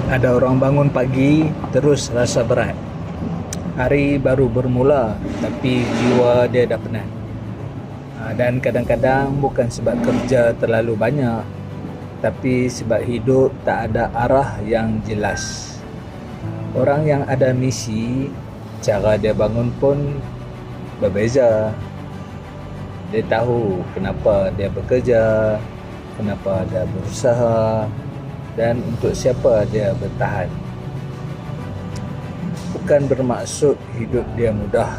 Ada orang bangun pagi terus rasa berat. Hari baru bermula tapi jiwa dia dah penat. Dan kadang-kadang bukan sebab kerja terlalu banyak, tapi sebab hidup tak ada arah yang jelas. Orang yang ada misi, cara dia bangun pun berbeza. Dia tahu kenapa dia bekerja, kenapa dia berusaha, dan untuk siapa dia bertahan. Bukan bermaksud hidup dia mudah.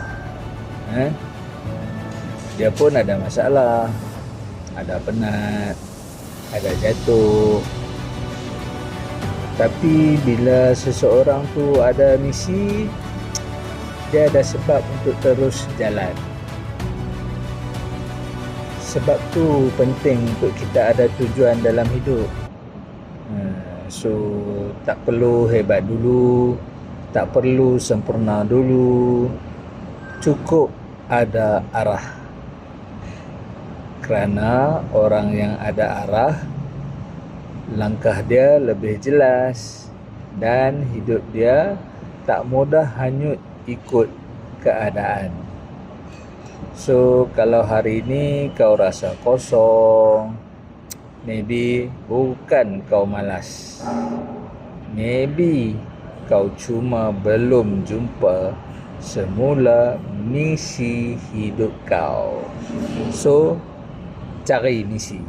Dia pun ada masalah, ada penat, ada jatuh. Tapi bila seseorang tu ada misi, dia ada sebab untuk terus jalan. Sebab tu penting untuk kita ada tujuan dalam hidup. So tak perlu hebat dulu, tak perlu sempurna dulu, cukup ada arah. Kerana orang yang ada arah, langkah dia lebih jelas dan hidup dia tak mudah hanyut ikut keadaan. So kalau hari ini kau rasa kosong, maybe bukan kau malas, maybe kau cuma belum jumpa semula misi hidup kau. So cari misi.